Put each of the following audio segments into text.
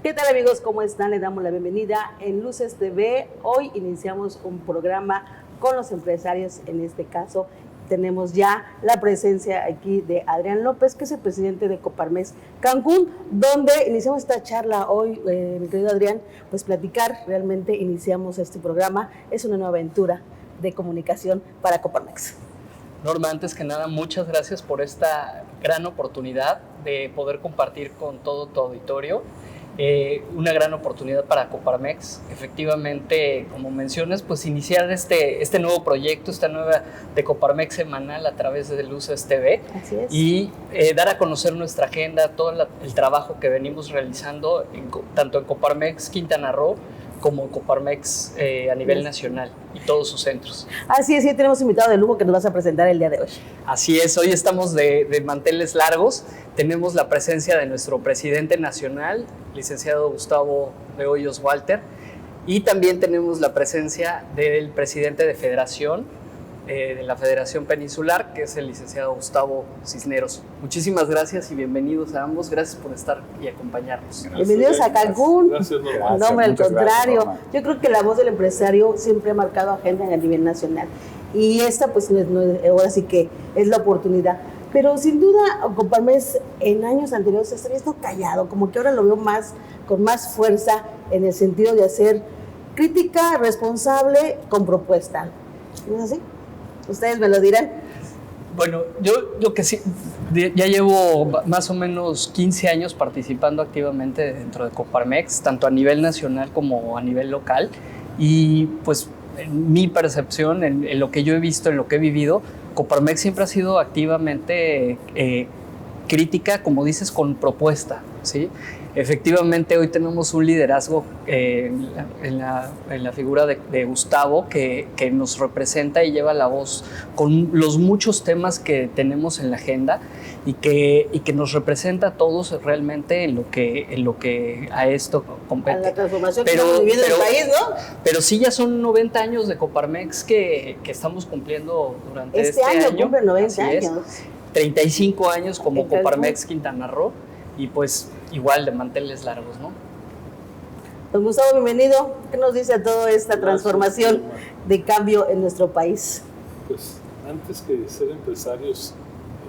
¿Qué tal, amigos? ¿Cómo están? Le damos la bienvenida en Luces TV. Hoy iniciamos un programa con los empresarios. En este caso tenemos ya la presencia aquí de Adrián López, que es el presidente de Coparmex Cancún, donde iniciamos esta charla hoy, mi querido Adrián, pues platicar, realmente iniciamos este programa. Es una nueva aventura de comunicación para Coparmex. Norma, antes que nada, muchas gracias por esta gran oportunidad de poder compartir con todo tu auditorio. Una gran oportunidad para Coparmex. Efectivamente, como mencionas, pues iniciar este nuevo proyecto, esta nueva de Coparmex semanal a través de Luces TV. Así es. Y dar a conocer nuestra agenda, todo el trabajo que venimos realizando, tanto en Coparmex Quintana Roo como Coparmex a nivel nacional y todos sus centros. Así es, y tenemos invitado de lujo que nos vas a presentar el día de hoy. Así es, hoy estamos de manteles largos. Tenemos la presencia de nuestro presidente nacional, licenciado Gustavo de Hoyos Walter, y también tenemos la presencia del presidente de federación, de la Federación Peninsular, que es el licenciado Gustavo Cisneros. Muchísimas gracias y bienvenidos a ambos. Gracias por estar y acompañarnos. Gracias, bienvenidos a Cancún. Gracias, Norma. No, al contrario. Gracias, yo creo que la voz del empresario siempre ha marcado agenda a nivel nacional. Y esta, pues, ahora sí que es la oportunidad. Pero sin duda, Coparmex en años anteriores se estaría esto callado, como que ahora lo veo con más fuerza en el sentido de hacer crítica responsable con propuesta. ¿No es así? ¿Ustedes me lo dirán? Bueno, yo que sí, ya llevo más o menos 15 años participando activamente dentro de Coparmex, tanto a nivel nacional como a nivel local, y pues en mi percepción, en lo que yo he visto, en lo que he vivido, Coparmex siempre ha sido activamente crítica, como dices, con propuesta, ¿sí? Efectivamente, hoy tenemos un liderazgo en la figura de Gustavo que nos representa y lleva la voz con los muchos temas que tenemos en la agenda y que nos representa a todos realmente en lo que a esto compete. A la transformación que estamos viviendo en el país, ¿no? Pero sí, ya son 90 años de Coparmex que estamos cumpliendo durante este año. Cumple 90 años. Es, 35 años como Coparmex Quintana Roo. Y pues igual de manteles largos, ¿no? Pues Gustavo, bienvenido. ¿Qué nos dice toda esta transformación de cambio en nuestro país? Pues antes que ser empresarios,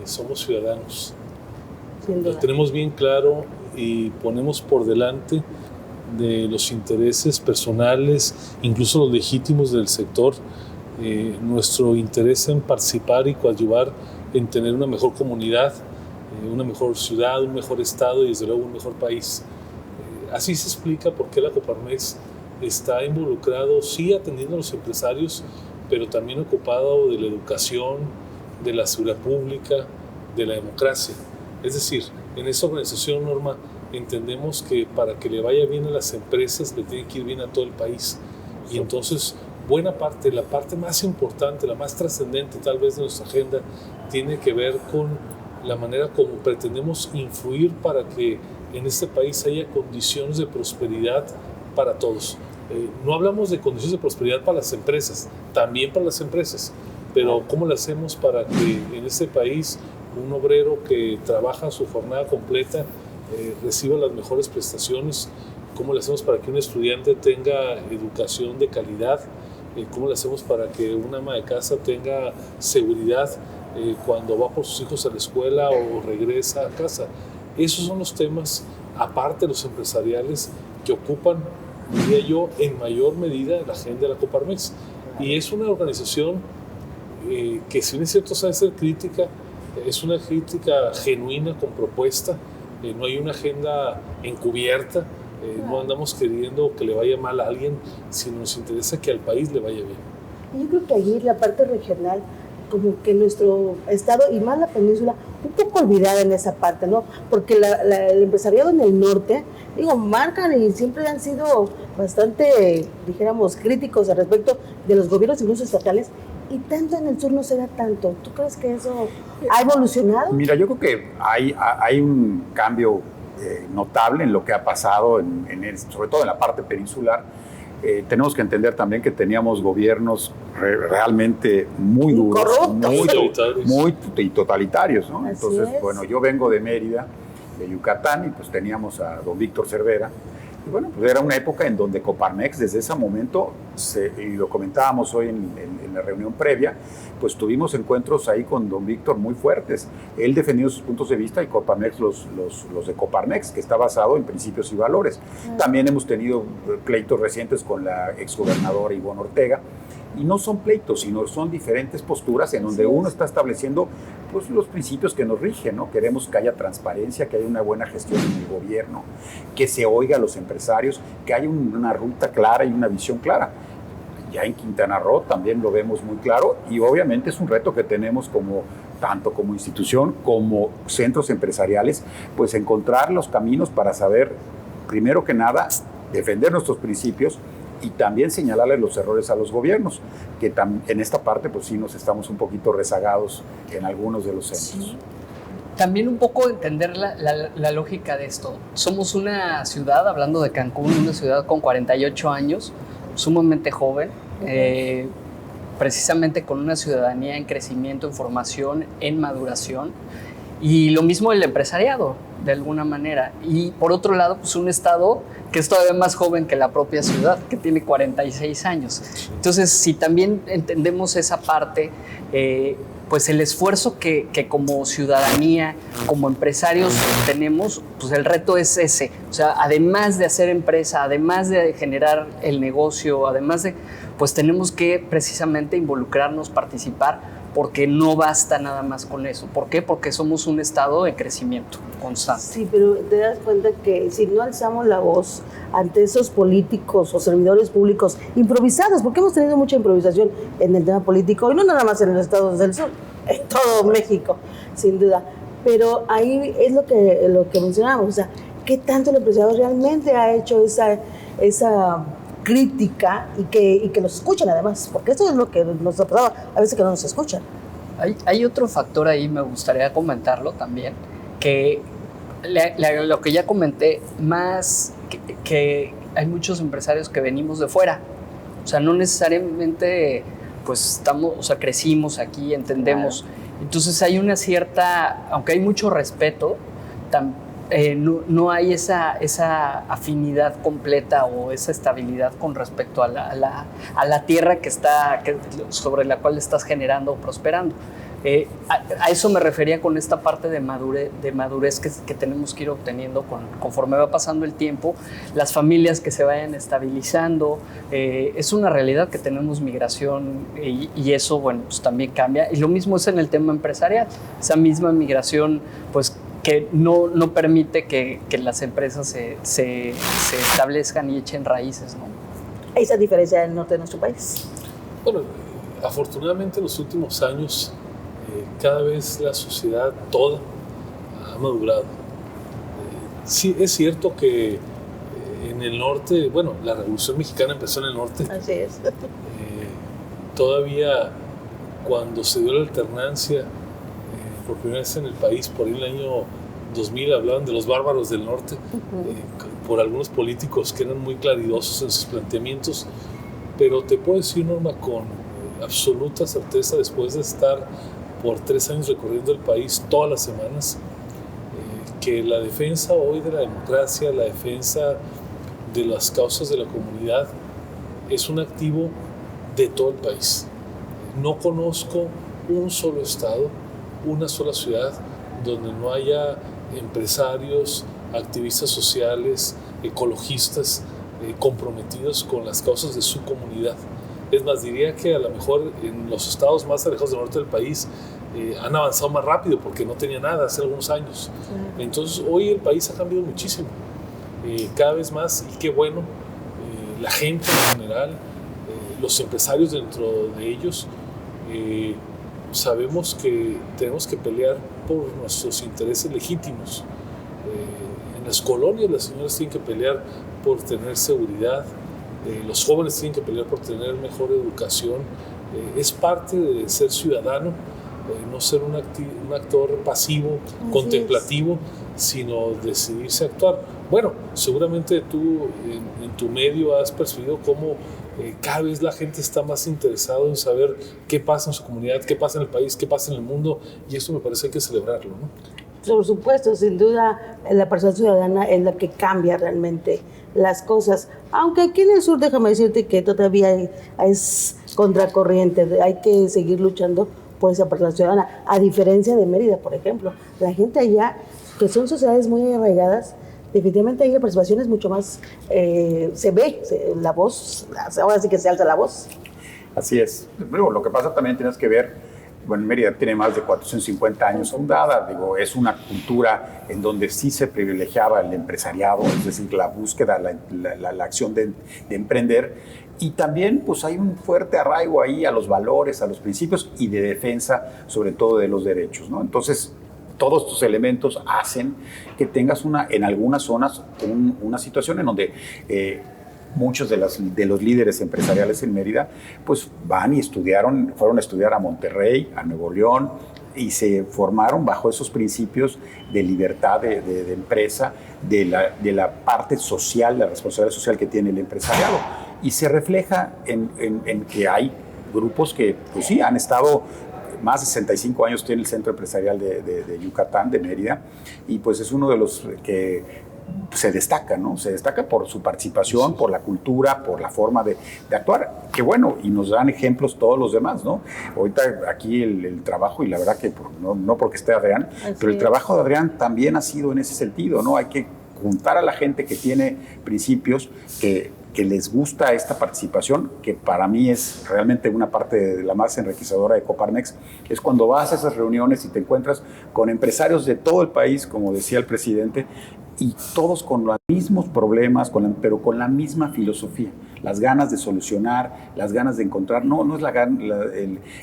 somos ciudadanos. Sin duda. Lo tenemos bien claro y ponemos por delante de los intereses personales, incluso los legítimos del sector, nuestro interés en participar y coadyuvar en tener una mejor comunidad, una mejor ciudad, un mejor estado y desde luego un mejor país. Así se explica por qué la Coparmex está involucrado, sí atendiendo a los empresarios, pero también ocupado de la educación, de la seguridad pública, de la democracia. Es decir, en esta organización, Norma, entendemos que para que le vaya bien a las empresas le tiene que ir bien a todo el país. Y entonces, buena parte, la parte más importante, la más trascendente tal vez de nuestra agenda, tiene que ver con la manera como pretendemos influir para que en este país haya condiciones de prosperidad para todos. No hablamos de condiciones de prosperidad para las empresas, también para las empresas, pero ¿cómo lo hacemos para que en este país un obrero que trabaja su jornada completa reciba las mejores prestaciones? ¿Cómo lo hacemos para que un estudiante tenga educación de calidad? ¿Cómo lo hacemos para que una ama de casa tenga seguridad cuando va por sus hijos a la escuela o regresa a casa? Esos son los temas, aparte de los empresariales, que ocupan, diría yo, en mayor medida la agenda de la Coparmex. Y es una organización que, si bien es cierto, sabe ser crítica, es una crítica genuina, con propuesta. No hay una agenda encubierta. No andamos queriendo que le vaya mal a alguien, sino nos interesa que al país le vaya bien. Yo creo que allí la parte regional, como que nuestro estado y más la península, un poco olvidada en esa parte, ¿no? Porque el empresariado en el norte, marcan y siempre han sido bastante, dijéramos, críticos al respecto de los gobiernos incluso estatales, y tanto en el sur no se da tanto. ¿Tú crees que eso ha evolucionado? Mira, yo creo que hay un cambio notable en lo que ha pasado, sobre todo en la parte peninsular. Tenemos que entender también que teníamos gobiernos realmente muy duros, muy totalitarios, ¿no? Entonces, bueno, yo vengo de Mérida, de Yucatán, y pues teníamos a don Víctor Cervera, Y bueno, pues era una época en donde Coparmex, desde ese momento, y lo comentábamos hoy en la reunión previa, pues tuvimos encuentros ahí con don Víctor muy fuertes. Él defendió sus puntos de vista y Coparmex los de Coparmex, que está basado en principios y valores. También hemos tenido pleitos recientes con la exgobernadora Ivonne Ortega, y no son pleitos, sino son diferentes posturas en donde uno está estableciendo pues, los principios que nos rigen, ¿no? Queremos que haya transparencia, que haya una buena gestión en el gobierno, que se oiga a los empresarios, que haya una ruta clara y una visión clara. Ya en Quintana Roo también lo vemos muy claro y obviamente es un reto que tenemos tanto como institución como centros empresariales, pues encontrar los caminos para saber, primero que nada, defender nuestros principios y también señalarle los errores a los gobiernos, que en esta parte pues sí nos estamos un poquito rezagados en algunos de los centros. Sí. También un poco entender la lógica de esto. Somos una ciudad, hablando de Cancún, una ciudad con 48 años, sumamente joven, precisamente con una ciudadanía en crecimiento, en formación, en maduración, y lo mismo el empresariado, de alguna manera. Y por otro lado, pues un estado que es todavía más joven que la propia ciudad, que tiene 46 años. Entonces, si también entendemos esa parte, pues el esfuerzo que como ciudadanía, como empresarios tenemos, pues el reto es ese. O sea, además de hacer empresa, además de generar el negocio, además de, pues tenemos que precisamente involucrarnos, participar, porque no basta nada más con eso. ¿Por qué? Porque somos un estado de crecimiento constante. Sí, pero te das cuenta que si no alzamos la voz ante esos políticos o servidores públicos improvisados, porque hemos tenido mucha improvisación en el tema político, y no nada más en los estados del sur, en todo México, sin duda. Pero ahí es lo que mencionábamos, o sea, ¿qué tanto el empresariado realmente ha hecho esa crítica y que nos escuchen además? Porque esto es lo que nos ha pasado, a veces que no nos escuchan. Hay otro factor ahí, me gustaría comentarlo también, que lo que ya comenté, más que hay muchos empresarios que venimos de fuera. O sea, no necesariamente pues crecimos aquí, entendemos. Claro. Entonces hay una cierta, aunque hay mucho respeto, no hay esa afinidad completa o esa estabilidad con respecto a la tierra sobre la cual estás generando o prosperando. A eso me refería con esta parte de madurez que tenemos que ir obteniendo conforme va pasando el tiempo, las familias que se vayan estabilizando. Es una realidad que tenemos migración y eso, bueno, pues también cambia. Y lo mismo es en el tema empresarial. Esa misma migración, pues, que no permite que las empresas se establezcan y echen raíces, ¿no? Esa diferencia en el norte de nuestro país. Bueno, afortunadamente en los últimos años cada vez la sociedad toda ha madurado. Sí, es cierto que en el norte, bueno, la Revolución Mexicana empezó en el norte. Así es. Todavía cuando se dio la alternancia por primera vez en el país, por ahí en el año 2000, hablaban de los bárbaros del norte, por algunos políticos que eran muy claridosos en sus planteamientos, pero te puedo decir, Norma, con absoluta certeza, después de estar por 3 años recorriendo el país todas las semanas, que la defensa hoy de la democracia, la defensa de las causas de la comunidad, es un activo de todo el país. No conozco un solo estado, una sola ciudad donde no haya empresarios, activistas sociales, ecologistas comprometidos con las causas de su comunidad. Es más, diría que a lo mejor en los estados más alejados del norte del país han avanzado más rápido porque no tenía nada hace algunos años. Entonces hoy el país ha cambiado muchísimo, cada vez más, y qué bueno. La gente en general, los empresarios dentro de ellos, sabemos que tenemos que pelear por nuestros intereses legítimos. En las colonias las señoras tienen que pelear por tener seguridad, los jóvenes tienen que pelear por tener mejor educación. Es parte de ser ciudadano, no ser un actor pasivo, contemplativo, sino decidirse a actuar. Bueno, seguramente tú en tu medio has percibido cómo cada vez la gente está más interesada en saber qué pasa en su comunidad, qué pasa en el país, qué pasa en el mundo, y eso me parece que hay que celebrarlo, ¿no? Por supuesto, sin duda, la percepción ciudadana es la que cambia realmente las cosas. Aunque aquí en el sur, déjame decirte que todavía es contracorriente, hay que seguir luchando por esa percepción ciudadana. A diferencia de Mérida, por ejemplo, la gente allá, que son sociedades muy arraigadas, definitivamente ahí la participación es mucho más, se ve, la voz, ahora sí que se alza la voz. Así es. Luego, lo que pasa también tienes que ver, bueno, Mérida tiene más de 450 años fundada, digo, es una cultura en donde sí se privilegiaba el empresariado, es decir, la búsqueda, la acción de emprender, y también pues hay un fuerte arraigo ahí a los valores, a los principios y de defensa, sobre todo de los derechos, ¿no? Entonces, todos estos elementos hacen que tengas en algunas zonas una situación en donde muchos de los líderes empresariales en Mérida pues van y fueron a estudiar a Monterrey, a Nuevo León, y se formaron bajo esos principios de libertad de empresa, de la parte social, la responsabilidad social que tiene el empresariado. Y se refleja en que hay grupos que pues sí han estado más de 65 años, tiene el Centro Empresarial de Yucatán, de Mérida, y pues es uno de los que se destaca, ¿no? Se destaca por su participación, por la cultura, por la forma de actuar. Qué bueno, y nos dan ejemplos todos los demás, ¿no? Ahorita aquí el trabajo, y la verdad que no porque esté Adrián, pero el trabajo de Adrián también ha sido en ese sentido, ¿no? Hay que juntar a la gente que tiene principios, que les gusta esta participación, que para mí es realmente una parte de la más enriquecedora de Coparmex, es cuando vas a esas reuniones y te encuentras con empresarios de todo el país, como decía el presidente, y todos con los mismos problemas, pero con la misma filosofía, las ganas de solucionar, las ganas de encontrar, no es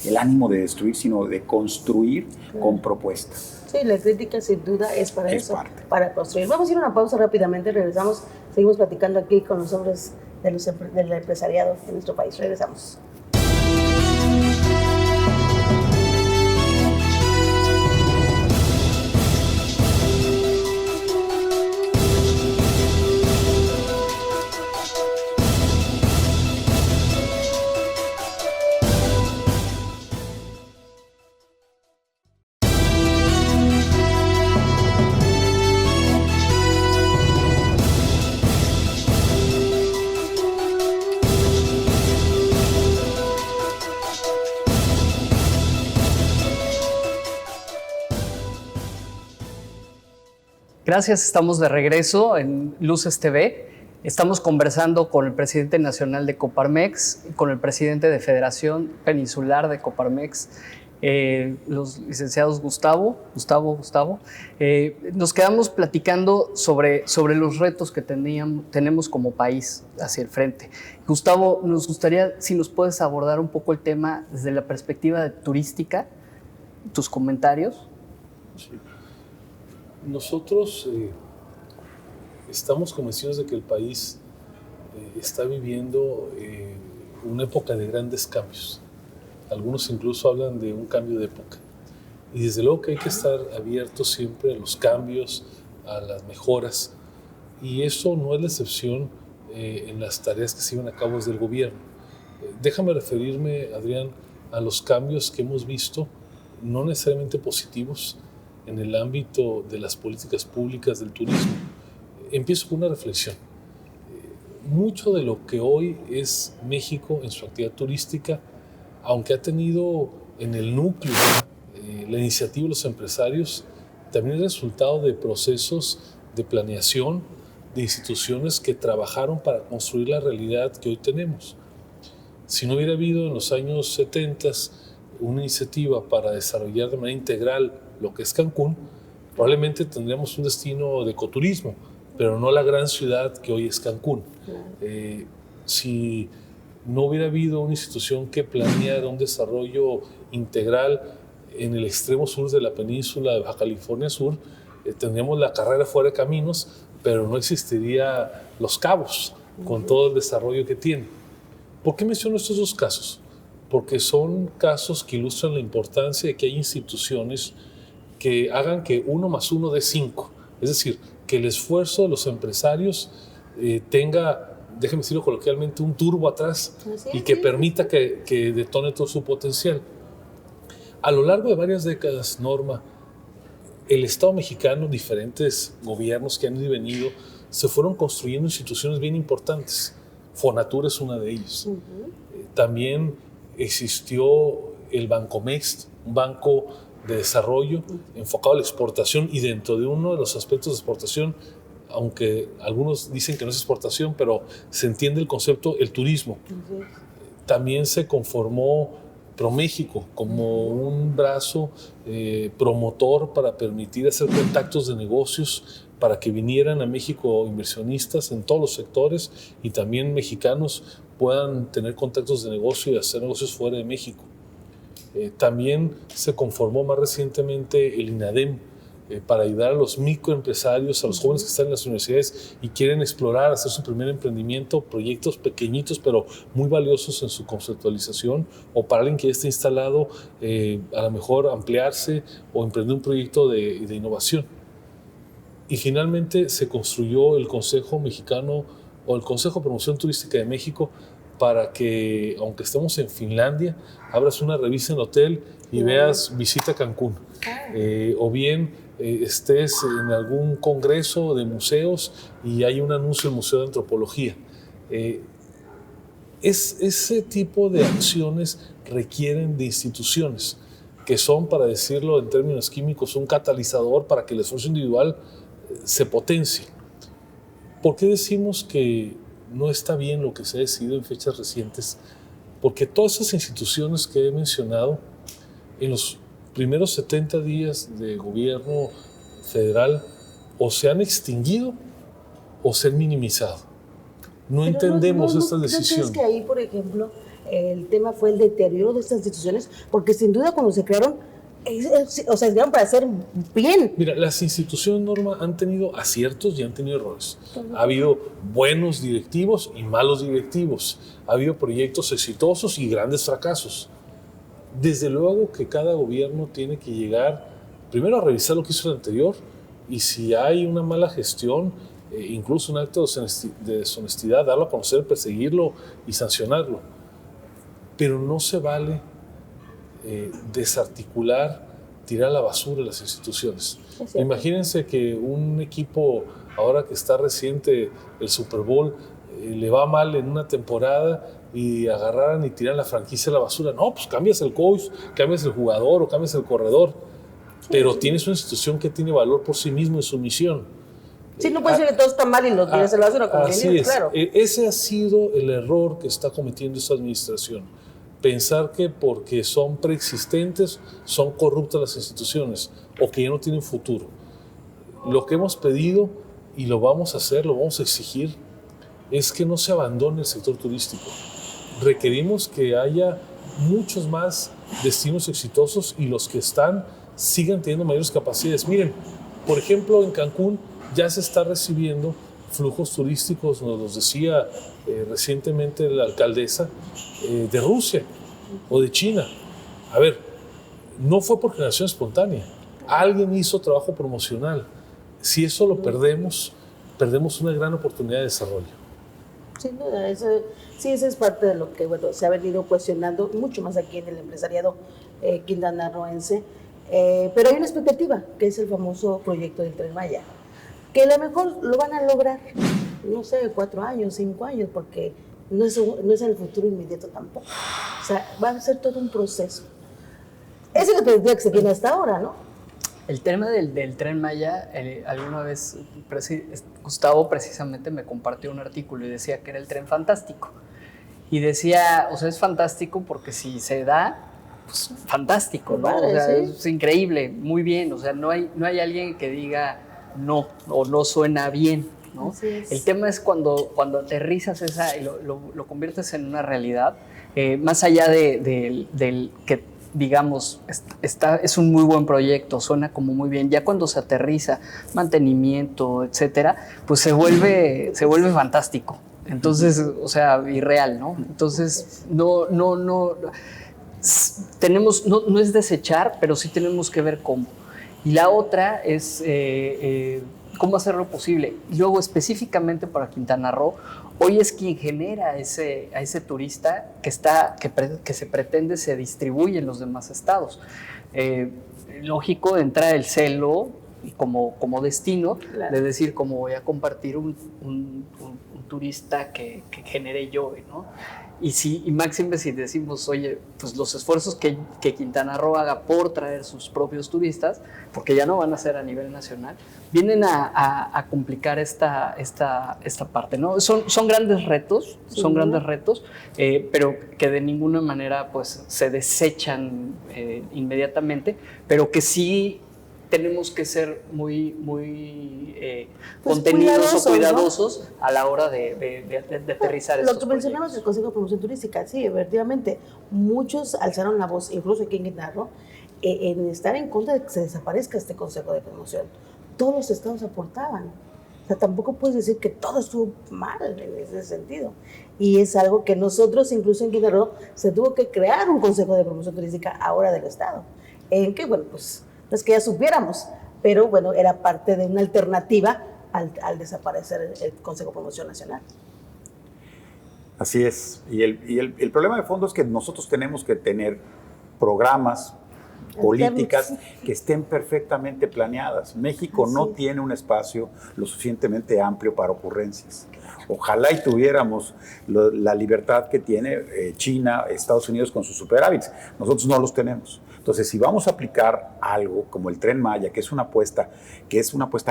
el ánimo de destruir, sino de construir con propuestas. Sí, la crítica sin duda es para eso, para construir. Vamos a ir a una pausa rápidamente, regresamos, seguimos platicando aquí con los hombres del empresariado de nuestro país. Regresamos. Gracias, estamos de regreso en Luces TV. Estamos conversando con el presidente nacional de Coparmex, con el presidente de Federación Peninsular de Coparmex, los licenciados Gustavo. Nos quedamos platicando sobre los retos que tenemos como país hacia el frente. Gustavo, nos gustaría si nos puedes abordar un poco el tema desde la perspectiva turística, tus comentarios. Sí. Nosotros estamos convencidos de que el país está viviendo una época de grandes cambios. Algunos incluso hablan de un cambio de época. Y desde luego que hay que estar abiertos siempre a los cambios, a las mejoras. Y eso no es la excepción en las tareas que se llevan a cabo desde el gobierno. Déjame referirme, Adrián, a los cambios que hemos visto, no necesariamente positivos, en el ámbito de las políticas públicas del turismo. Empiezo con una reflexión. Mucho de lo que hoy es México en su actividad turística, aunque ha tenido en el núcleo la iniciativa de los empresarios, también es resultado de procesos de planeación de instituciones que trabajaron para construir la realidad que hoy tenemos. Si no hubiera habido en los años 70 una iniciativa para desarrollar de manera integral lo que es Cancún, probablemente tendríamos un destino de ecoturismo, pero no la gran ciudad que hoy es Cancún. Si no hubiera habido una institución que planeara un desarrollo integral en el extremo sur de la península de Baja California Sur, tendríamos la carrera fuera de caminos, pero no existiría Los Cabos con todo el desarrollo que tiene. ¿Por qué menciono estos dos casos? Porque son casos que ilustran la importancia de que hay instituciones que hagan que 1 más 1 dé 5. Es decir, que el esfuerzo de los empresarios tenga, déjeme decirlo coloquialmente, un turbo atrás y que permita que detone todo su potencial. A lo largo de varias décadas, Norma, el Estado mexicano, diferentes gobiernos que han ido y venido, se fueron construyendo instituciones bien importantes. Fonatur es una de ellas. También existió el Bancomext, un banco de desarrollo enfocado a la exportación, y dentro de uno de los aspectos de exportación, aunque algunos dicen que no es exportación, pero se entiende el concepto, el turismo. También se conformó ProMéxico como un brazo promotor para permitir hacer contactos de negocios, para que vinieran a México inversionistas en todos los sectores y también mexicanos puedan tener contactos de negocio y hacer negocios fuera de México. También se conformó más recientemente el INADEM, para ayudar a los microempresarios, a los jóvenes que están en las universidades y quieren explorar, hacer su primer emprendimiento, proyectos pequeñitos pero muy valiosos en su conceptualización, o para alguien que ya esté instalado, a lo mejor ampliarse o emprender un proyecto de innovación. Y finalmente se construyó el Consejo Mexicano o el Consejo de Promoción Turística de México, para que, aunque estemos en Finlandia, abras una revista en el hotel y veas Visita Cancún. O bien estés en algún congreso de museos y hay un anuncio del Museo de Antropología. Ese tipo de acciones requieren de instituciones que son, para decirlo en términos químicos, un catalizador para que el esfuerzo individual se potencie. ¿Por qué decimos que no está bien lo que se ha decidido en fechas recientes? Porque todas esas instituciones que he mencionado, en los primeros 70 días de gobierno federal, o se han extinguido o se han minimizado. No entendemos estas decisiones. ¿No crees que ahí, por ejemplo, el tema fue el deterioro de estas instituciones? Porque sin duda cuando se crearon, o sea, se crearon para hacer bien. Mira, las instituciones, Norma, han tenido aciertos y han tenido errores. Ha habido buenos directivos y malos directivos. Ha habido proyectos exitosos y grandes fracasos. Desde luego que cada gobierno tiene que llegar primero a revisar lo que hizo el anterior, y si hay una mala gestión, incluso un acto de deshonestidad, darlo a conocer, perseguirlo y sancionarlo. Pero no se vale desarticular, tirar a la basura las instituciones. Imagínense que un equipo, ahora que está reciente el Super Bowl, le va mal en una temporada y agarraran y tiran la franquicia a la basura. No, pues cambias el coach, cambias el jugador o cambias el corredor, pero tienes una institución que tiene valor por sí mismo en su misión. Sí, no puede ser que todo está mal y lo tiras a la basura, como así es. Claro. Ese ha sido el error que está cometiendo esta administración. Pensar que porque son preexistentes son corruptas las instituciones o que ya no tienen futuro. Lo que hemos pedido, y lo vamos a hacer, lo vamos a exigir, es que no se abandone el sector turístico. Requerimos que haya muchos más destinos exitosos y los que están sigan teniendo mayores capacidades. Miren, por ejemplo, en Cancún ya se está recibiendo flujos turísticos, nos los decía recientemente la alcaldesa, de Rusia o de China. A ver, no fue por generación espontánea. Alguien hizo trabajo promocional. Si eso lo perdemos, perdemos una gran oportunidad de desarrollo. Sin duda, eso es parte de lo que se ha venido cuestionando mucho más aquí en el empresariado quintanarroense. Pero hay una expectativa, que es el famoso proyecto del Tren Maya, que a lo mejor lo van a lograr, no sé, 4 años, 5 años, porque no es en el futuro inmediato tampoco. O sea, va a ser todo un proceso. Esa es la expectativa que se tiene hasta ahora, ¿no? El tema del Tren Maya, alguna vez Gustavo precisamente me compartió un artículo y decía que era el tren fantástico. Y decía, o sea, es fantástico porque si se da, pues fantástico, ¿no? Vale, o sea, sí. Es increíble, muy bien. O sea, no hay alguien que diga no o no suena bien, ¿no? Así es. El tema es cuando aterrizas esa y lo conviertes en una realidad, más allá del que digamos, es un muy buen proyecto, suena como muy bien. Ya cuando se aterriza, mantenimiento, etcétera, pues se vuelve fantástico. Entonces, o sea, irreal, ¿no? Entonces, no es desechar, pero sí tenemos que ver cómo. Y la otra es cómo hacerlo posible. Y luego, específicamente para Quintana Roo, hoy es quien genera a ese turista que se pretende se distribuye en los demás estados. Lógico, entra el celo como destino, Claro. de decir, cómo voy a compartir un turista que genere yo, ¿no? Y máxime si decimos, oye, pues los esfuerzos que Quintana Roo haga por traer sus propios turistas, porque ya no van a ser a nivel nacional, vienen a complicar esta parte, ¿no? Son grandes retos, pero que de ninguna manera pues se desechan inmediatamente, pero que sí tenemos que ser muy Pues contenidos o cuidadosos, cuidadosos, ¿no?, a la hora de aterrizar estos Lo que mencionabas del Consejo de Promoción Turística, sí, efectivamente, muchos alzaron la voz, incluso aquí en Quintana Roo, en estar en contra de que se desaparezca este Consejo de Promoción. Todos los estados aportaban. O sea, tampoco puedes decir que todo estuvo mal en ese sentido. Y es algo que nosotros, incluso en Quintana Roo, se tuvo que crear un Consejo de Promoción Turística ahora del estado, en que, bueno, pues no es que ya supiéramos, pero bueno, era parte de una alternativa al desaparecer el Consejo de Promoción Nacional. Así es. Y el problema de fondo es que nosotros tenemos que tener programas, políticas que estén perfectamente planeadas. México no tiene un espacio lo suficientemente amplio para ocurrencias. Ojalá y tuviéramos la libertad que tiene China, Estados Unidos con sus superávits. Nosotros no los tenemos. Entonces, si vamos a aplicar algo como el Tren Maya, que es una apuesta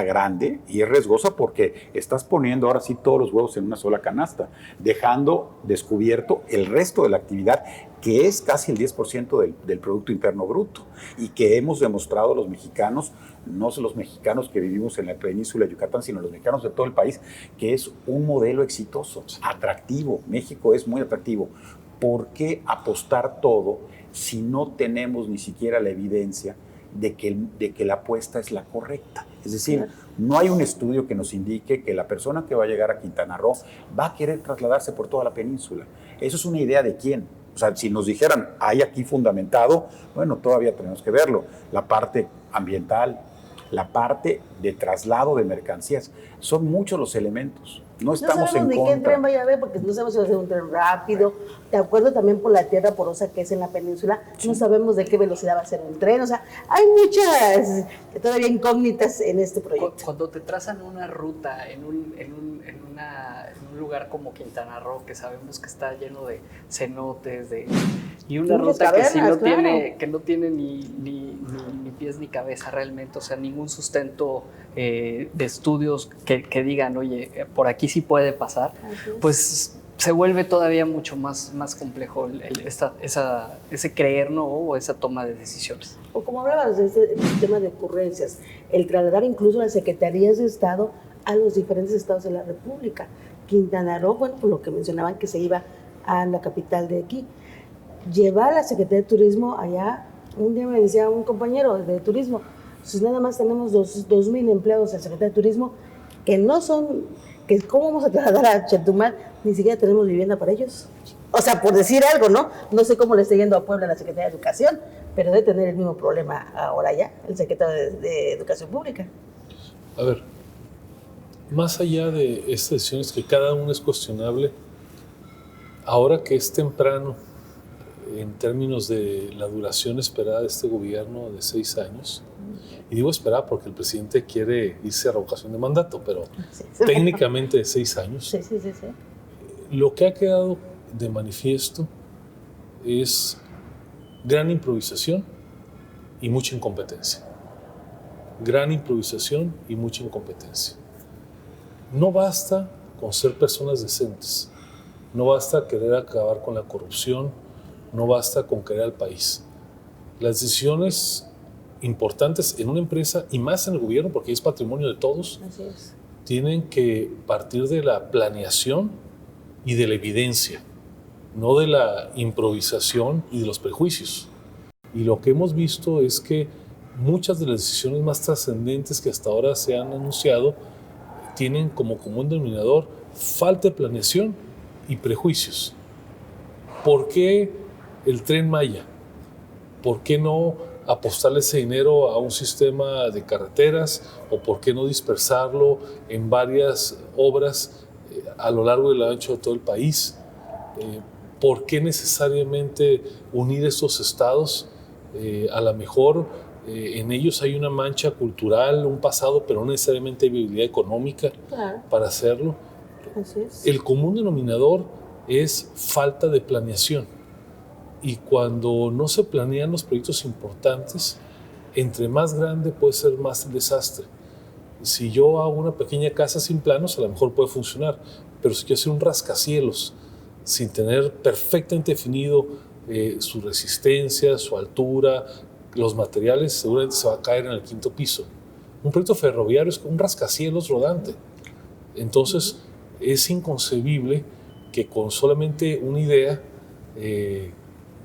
grande y es riesgosa porque estás poniendo ahora sí todos los huevos en una sola canasta, dejando descubierto el resto de la actividad, que es casi el 10% del Producto Interno Bruto, y que hemos demostrado los mexicanos, no los mexicanos que vivimos en la península de Yucatán, sino los mexicanos de todo el país, que es un modelo exitoso, atractivo. México es muy atractivo. ¿Por qué apostar todo si no tenemos ni siquiera la evidencia de que la apuesta es la correcta? Es decir, no hay un estudio que nos indique que la persona que va a llegar a Quintana Roo va a querer trasladarse por toda la península. Eso es una idea de quién. O sea, si nos dijeran, hay aquí fundamentado, bueno, todavía tenemos que verlo. La parte ambiental, la parte de traslado de mercancías, son muchos los elementos. No estamos en ni contra. qué tren vaya a haber, porque no sabemos si va a ser un tren rápido. De acuerdo también por la tierra porosa que es en la península, no sabemos de qué velocidad va a ser un tren. O sea, hay muchas todavía incógnitas en este proyecto. Cuando te trazan una ruta en un lugar como Quintana Roo, que sabemos que está lleno de cenotes, y una ruta cavernas, que sí no claro, tiene ni pies ni cabeza realmente, o sea, ningún sustento de estudios que digan, oye, por aquí sí puede pasar, pues se vuelve todavía mucho más complejo ese creer, ¿no?, o esa toma de decisiones. O como hablabas de este tema de ocurrencias, el trasladar incluso las secretarías de Estado a los diferentes estados de la República. Quintana Roo, bueno, por lo que mencionaban que se iba a la capital de aquí, llevar a la Secretaría de Turismo allá. Un día me decía un compañero de turismo, pues nada más tenemos 2,000 empleados en la Secretaría de Turismo que no son, que ¿cómo vamos a trasladar a Chetumal? Ni siquiera tenemos vivienda para ellos. O sea, por decir algo, ¿no? No sé cómo le está yendo a Puebla la Secretaría de Educación, pero debe tener el mismo problema ahora ya, el secretario de Educación Pública. A ver, más allá de estas decisiones que cada una es cuestionable, ahora que es temprano, en términos de la duración esperada de este gobierno de 6 años, y digo esperada porque el presidente quiere irse a revocación de mandato, pero técnicamente de 6 años, Sí. lo que ha quedado de manifiesto es gran improvisación y mucha incompetencia. Gran improvisación y mucha incompetencia. No basta con ser personas decentes, no basta querer acabar con la corrupción, no basta con querer al país. Las decisiones importantes en una empresa y más en el gobierno, porque es patrimonio de todos, Así es. tienen que partir de la planeación y de la evidencia, no de la improvisación y de los prejuicios. Y lo que hemos visto es que muchas de las decisiones más trascendentes que hasta ahora se han anunciado tienen como común denominador falta de planeación y prejuicios. ¿Por qué el Tren Maya? ¿Por qué no apostarle ese dinero a un sistema de carreteras o por qué no dispersarlo en varias obras a lo largo y lo ancho de todo el país. ¿Por qué necesariamente unir estos estados? A lo mejor en ellos hay una mancha cultural, un pasado, pero no necesariamente hay viabilidad económica para hacerlo. Así es. El común denominador es falta de planeación. Y cuando no se planean los proyectos importantes, entre más grande puede ser más el desastre. Si yo hago una pequeña casa sin planos, a lo mejor puede funcionar, pero si quiero hacer un rascacielos sin tener perfectamente definido su resistencia, su altura, los materiales, seguramente se va a caer en el quinto piso. Un proyecto ferroviario es un rascacielos rodante. Entonces, es inconcebible que con solamente una idea,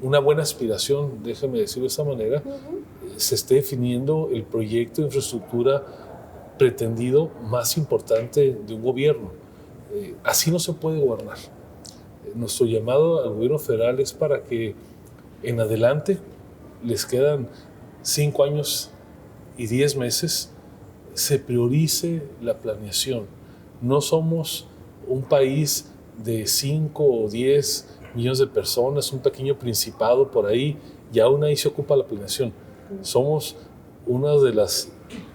una buena aspiración, déjeme decirlo de esa manera, se esté definiendo el proyecto de infraestructura pretendido más importante de un gobierno. Así no se puede gobernar. Nuestro llamado al gobierno federal es para que en adelante, les quedan 5 años y 10 meses, se priorice la planeación. No somos un país de 5 o 10 millones de personas, un pequeño principado por ahí, y aún ahí se ocupa la planeación. Somos una de las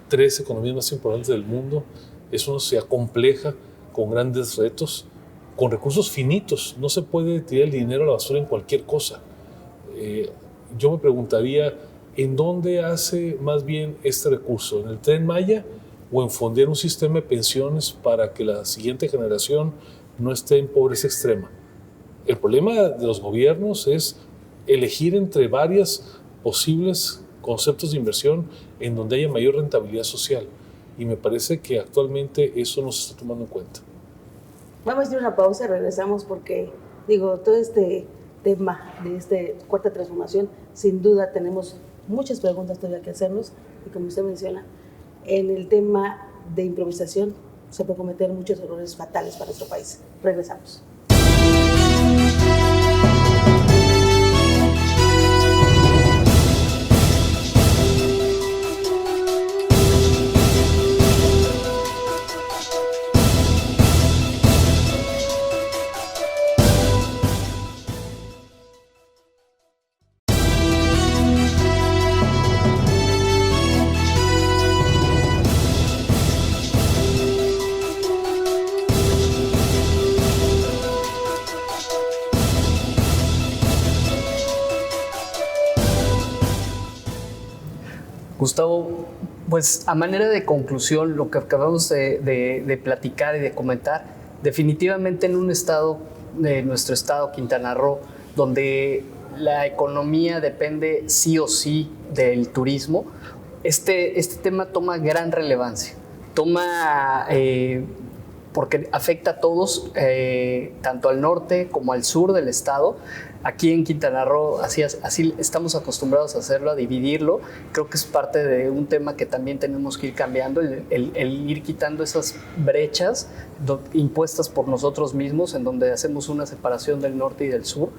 3 economías más importantes del mundo. Es una sociedad compleja, con grandes retos, con recursos finitos. No se puede tirar el dinero a la basura en cualquier cosa. Yo me preguntaría, ¿en dónde hace más bien este recurso? ¿En el Tren Maya o en fondear un sistema de pensiones para que la siguiente generación no esté en pobreza extrema? El problema de los gobiernos es elegir entre varios posibles conceptos de inversión en donde haya mayor rentabilidad social. Y me parece que actualmente eso no se está tomando en cuenta. Vamos a hacer una pausa y regresamos porque, todo este tema de esta cuarta transformación, sin duda tenemos muchas preguntas todavía que hacernos, y como usted menciona, en el tema de improvisación se puede cometer muchos errores fatales para nuestro país. Regresamos. Gustavo, pues a manera de conclusión, lo que acabamos de platicar y de comentar, definitivamente en un estado, de nuestro estado, Quintana Roo, donde la economía depende sí o sí del turismo, este tema toma gran relevancia. Porque afecta a todos, tanto al norte como al sur del estado. Aquí en Quintana Roo, así estamos acostumbrados a hacerlo, a dividirlo. Creo que es parte de un tema que también tenemos que ir cambiando, el ir quitando esas brechas impuestas por nosotros mismos, en donde hacemos una separación del norte y del sur,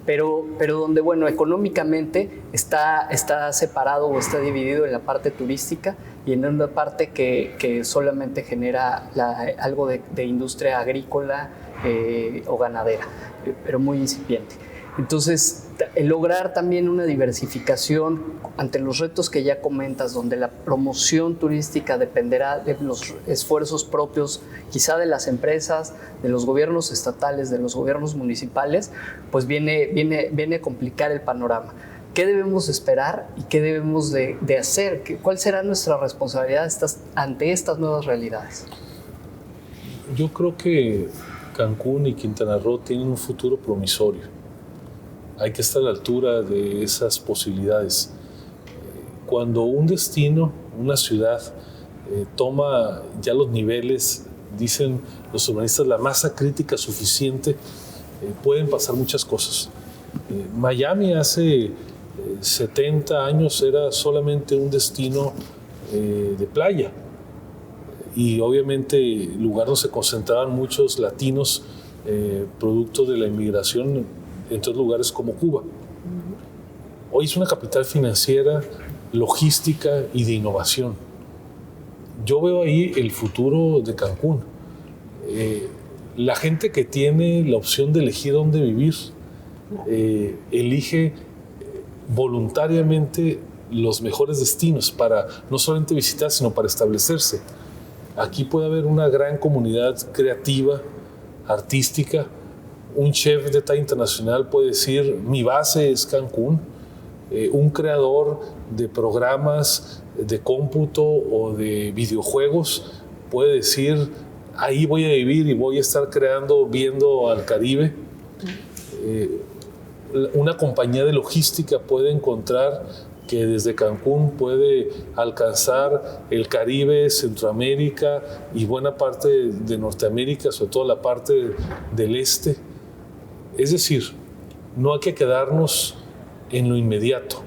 pero donde, bueno, económicamente está separado o está dividido en la parte turística y en una parte que solamente genera algo de industria agrícola o ganadera, pero muy incipiente. Entonces, el lograr también una diversificación ante los retos que ya comentas, donde la promoción turística dependerá de los esfuerzos propios, quizá de las empresas, de los gobiernos estatales, de los gobiernos municipales, pues viene a complicar el panorama. ¿Qué debemos esperar y qué debemos de hacer? ¿Cuál será nuestra responsabilidad ante estas nuevas realidades? Yo creo que Cancún y Quintana Roo tienen un futuro promisorio. Hay que estar a la altura de esas posibilidades. Cuando un destino, una ciudad, toma ya los niveles, dicen los urbanistas, la masa crítica suficiente, pueden pasar muchas cosas. Miami hace 70 años era solamente un destino de playa, y obviamente lugar donde se concentraban muchos latinos, producto de la inmigración, entre lugares como Cuba. Hoy es una capital financiera logística y de innovación. Yo veo ahí el futuro de Cancún. La gente que tiene la opción de elegir dónde vivir, elige voluntariamente los mejores destinos para no solamente visitar, sino para establecerse. Aquí puede haber una gran comunidad creativa, artística. Un chef de talla internacional puede decir, mi base es Cancún. Un creador de programas de cómputo o de videojuegos puede decir, ahí voy a vivir y voy a estar creando viendo al Caribe. Una compañía de logística puede encontrar que desde Cancún puede alcanzar el Caribe, Centroamérica y buena parte de Norteamérica, sobre todo la parte del este. Es decir, no hay que quedarnos en lo inmediato.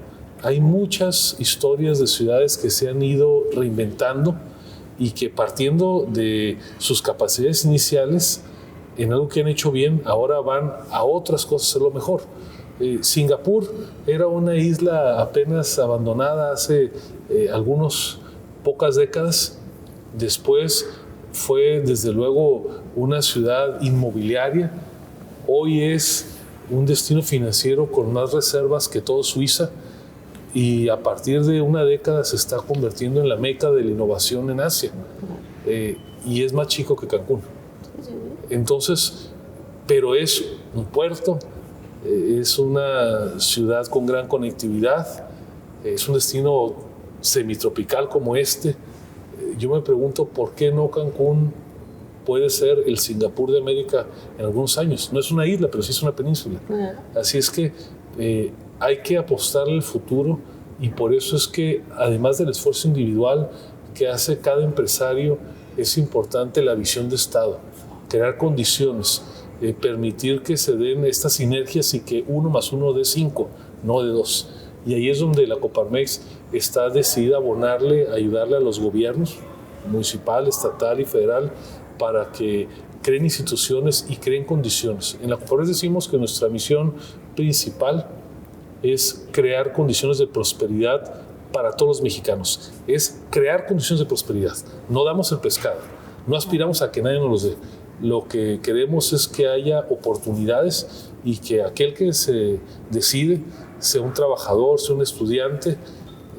Hay muchas historias de ciudades que se han ido reinventando y que partiendo de sus capacidades iniciales en algo que han hecho bien, ahora van a otras cosas a hacerlo mejor. Singapur era una isla apenas abandonada hace algunas pocas décadas. Después fue desde luego una ciudad inmobiliaria. Hoy es un destino financiero con más reservas que todo Suiza y a partir de una década se está convirtiendo en la meca de la innovación en Asia. Y es más chico que Cancún. Entonces, pero es un puerto, es una ciudad con gran conectividad, es un destino semitropical como este. Yo me pregunto por qué no Cancún puede ser el Singapur de América en algunos años. No es una isla, pero sí es una península. Así es que hay que apostar al futuro y por eso es que además del esfuerzo individual que hace cada empresario, es importante la visión de Estado, crear condiciones, permitir que se den estas sinergias y que 1 más 1 dé 5, no de 2. Y ahí es donde la Coparmex está decidida a abonarle, ayudarle a los gobiernos municipal, estatal y federal para que creen instituciones y creen condiciones. En la Coparmex decimos que nuestra misión principal es crear condiciones de prosperidad para todos los mexicanos. Es crear condiciones de prosperidad. No damos el pescado, no aspiramos a que nadie nos los dé. Lo que queremos es que haya oportunidades y que aquel que se decide, sea un trabajador, sea un estudiante,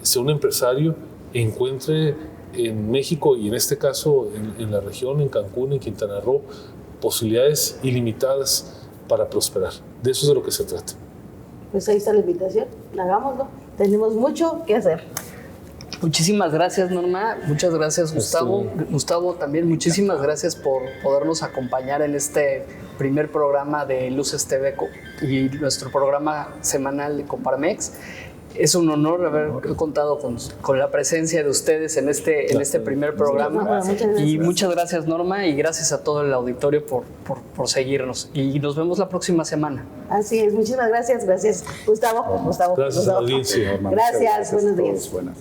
sea un empresario, encuentre en México y en este caso en la región, en Cancún, en Quintana Roo, posibilidades ilimitadas para prosperar. De eso es de lo que se trata. Pues ahí está la invitación, hagámoslo. Tenemos mucho que hacer. Muchísimas gracias, Norma. Muchas gracias, Gustavo. Gustavo, también muchísimas gracias por podernos acompañar en este primer programa de Luces TV y nuestro programa semanal de Coparmex. Es un honor haber contado con la presencia de ustedes en este primer programa. Y muchas gracias, Norma, y gracias a todo el auditorio por seguirnos. Y nos vemos la próxima semana. Así es, muchísimas gracias. Gracias, Gustavo. Gracias a la audiencia. Gracias, buenos días. Buenas.